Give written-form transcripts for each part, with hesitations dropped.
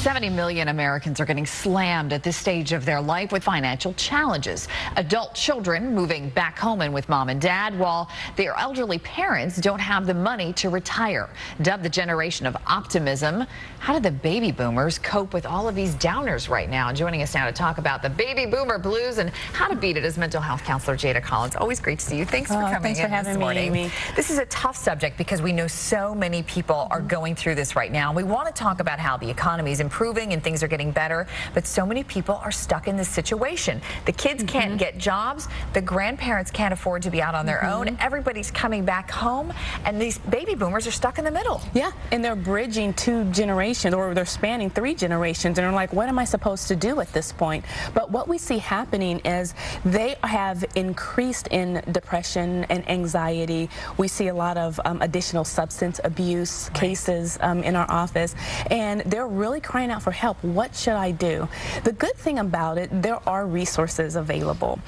70 million Americans are getting slammed at this stage of their life with financial challenges. Adult children moving back home in with mom and dad, while their elderly parents don't have the money to retire. Dubbed the generation of optimism, how do the baby boomers cope with all of these downers right now? Joining us now to talk about the baby boomer blues and how to beat it is mental health counselor Jada Collins. Always great to see you. Thanks for coming Thanks for having this morning. me, Amy. This is a tough subject because we know so many people are going through this right now. We want to talk about how the economy is improving and things are getting better, but so many people are stuck in this situation. The kids can't get jobs, the grandparents can't afford to be out on their own, everybody's coming back home, and these baby boomers are stuck in the middle. Yeah, and they're bridging 2 generations, or they're spanning 3 generations, and they're like, what am I supposed to do at this point? But what we see happening is they have increased in depression and anxiety. We see a lot of additional substance abuse cases in our office, and they're really crying out for help. What should I do? The good thing about it, there are resources available.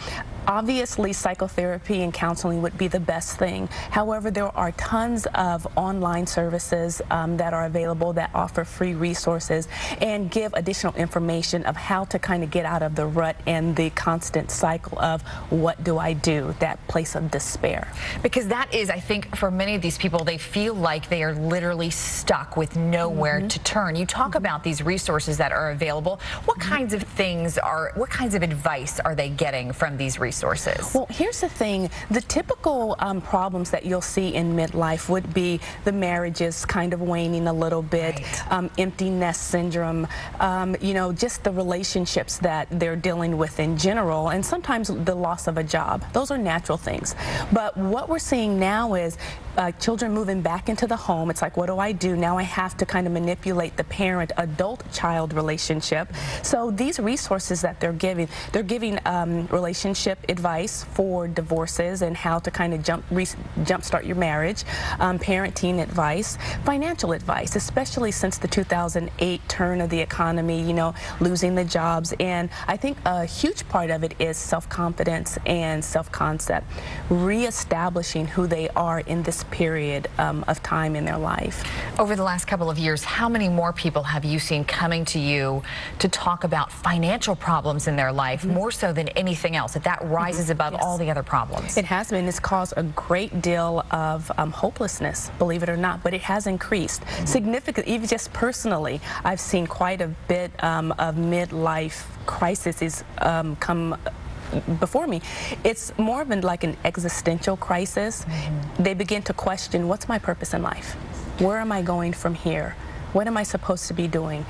Obviously, psychotherapy and counseling would be the best thing. However, there are tons of online services that are available that offer free resources and give additional information of how to kind of get out of the rut and the constant cycle of what do I do, that place of despair. Because that is, I think, for many of these people, they feel like they are literally stuck with nowhere to turn. You talk about these resources that are available. What kinds of things what kinds of advice are they getting from these resources? Well, here's the thing. The typical problems that you'll see in midlife would be the marriages kind of waning a little bit, empty nest syndrome, you know, just the relationships that they're dealing with in general, and sometimes the loss of a job. Those are natural things. But what we're seeing now is children moving back into the home. It's like, what do I do? Now I have to kind of manipulate the parent-adult-child relationship. So these resources that they're giving relationship advice for divorces and how to kind of jumpstart your marriage, parenting advice, financial advice, especially since the 2008 turn of the economy, you know, losing the jobs. And I think a huge part of it is self-confidence and self-concept, reestablishing who they are in this period of time in their life. Over the last couple of years, how many more people have you seen coming to you to talk about financial problems in their life, more so than anything else, that rises above all the other problems? It has been. It's caused a great deal of hopelessness, believe it or not, but it has increased significantly. Even just personally, I've seen quite a bit of midlife crises come before me. It's more of like an existential crisis. They begin to question, what's my purpose in life? Where am I going from here? What am I supposed to be doing?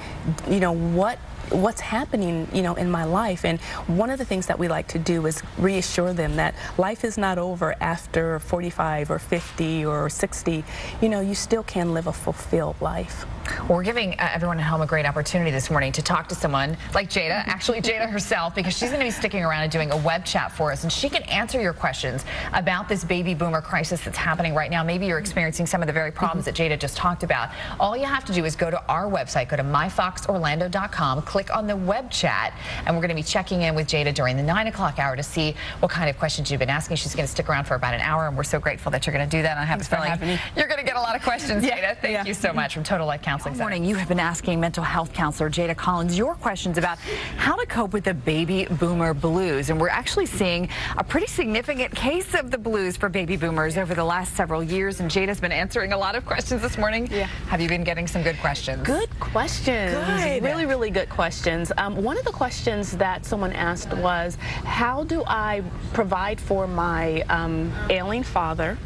You know, what's happening, you know, in my life? And one of the things that we like to do is reassure them that life is not over after 45 or 50 or 60. You know, you still can live a fulfilled life. We're giving everyone at home a great opportunity this morning to talk to someone like Jada, actually Jada herself, because she's going to be sticking around and doing a web chat for us, and she can answer your questions about this baby boomer crisis that's happening right now. Maybe you're experiencing some of the very problems that Jada just talked about. All you have to do is go to our website, go to myfoxorlando.com, click on the web chat, and we're going to be checking in with Jada during the 9 o'clock hour to see what kind of questions you've been asking. She's going to stick around for about an hour, and we're so grateful that you're going to do that. And I have a feeling you're going to get a lot of questions, Jada. Thank you so much from Total Life Counseling. Good morning. You have been asking mental health counselor Jada Collins your questions about how to cope with the baby boomer blues. And we're actually seeing a pretty significant case of the blues for baby boomers over the last several years. And Jada's been answering a lot of questions this morning. Have you been getting some good questions? Good questions. Good. Really, really good questions. One of the questions that someone asked was, how do I provide for my ailing father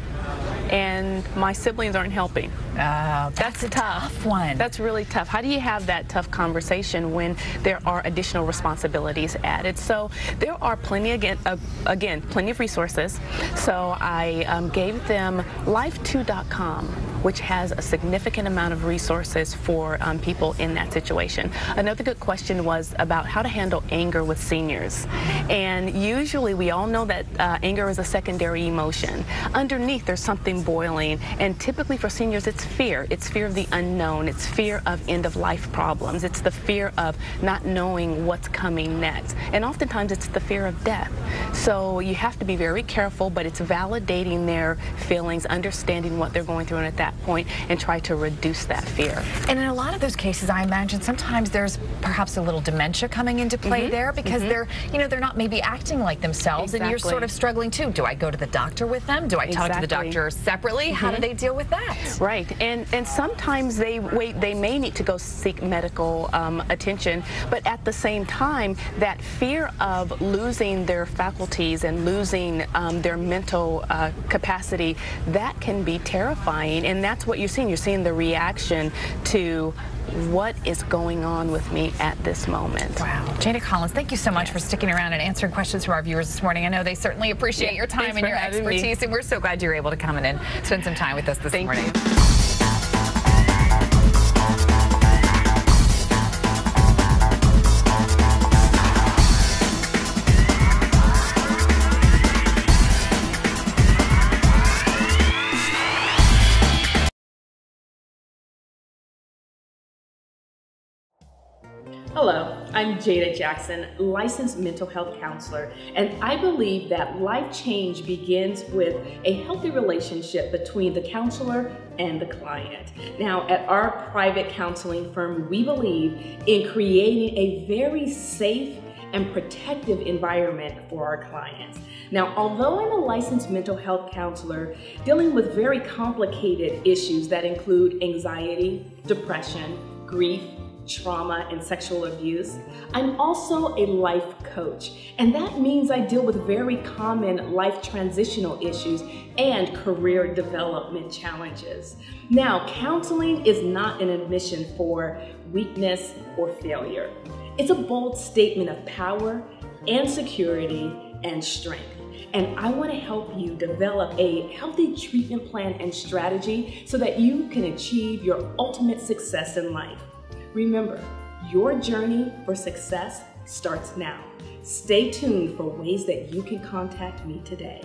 and my siblings aren't helping? That's a tough one. That's really tough. How do you have that tough conversation when there are additional responsibilities added? So there are plenty, again, plenty of resources. So I gave them life2.com, which has a significant amount of resources for people in that situation. Another good question was about how to handle anger with seniors. And usually we all know that anger is a secondary emotion. Underneath there's something boiling, and typically for seniors it's fear. It's fear of the unknown. It's fear of end-of-life problems. It's the fear of not knowing what's coming next. And oftentimes it's the fear of death. So you have to be very careful, but it's validating their feelings, understanding what they're going through at that point, and try to reduce that fear. And in a lot of those cases, I imagine sometimes there's perhaps a little dementia coming into play there, because they're not maybe acting like themselves, and you're sort of struggling too. Do I go to the doctor with them? Do I talk to the doctor separately? How do they deal with that? Right, and sometimes they may need to go seek medical attention, but at the same time, that fear of losing their faculties and losing their mental capacity, that can be terrifying, and that's what you're seeing. You're seeing the reaction to what is going on with me at this moment. Wow. Jada Collins, thank you so much for sticking around and answering questions from our viewers this morning. I know they certainly appreciate your time and your expertise, and we're so glad you were able to come in and spend some time with us this morning. Hello, I'm Jada Jackson, licensed mental health counselor, and I believe that life change begins with a healthy relationship between the counselor and the client. Now, at our private counseling firm, we believe in creating a very safe and protective environment for our clients. Now, although I'm a licensed mental health counselor dealing with very complicated issues that include anxiety, depression, grief, trauma, and sexual abuse, I'm also a life coach. And that means I deal with very common life transitional issues and career development challenges. Now, counseling is not an admission for weakness or failure. It's a bold statement of power and security and strength. And I want to help you develop a healthy treatment plan and strategy so that you can achieve your ultimate success in life. Remember, your journey for success starts now. Stay tuned for ways that you can contact me today.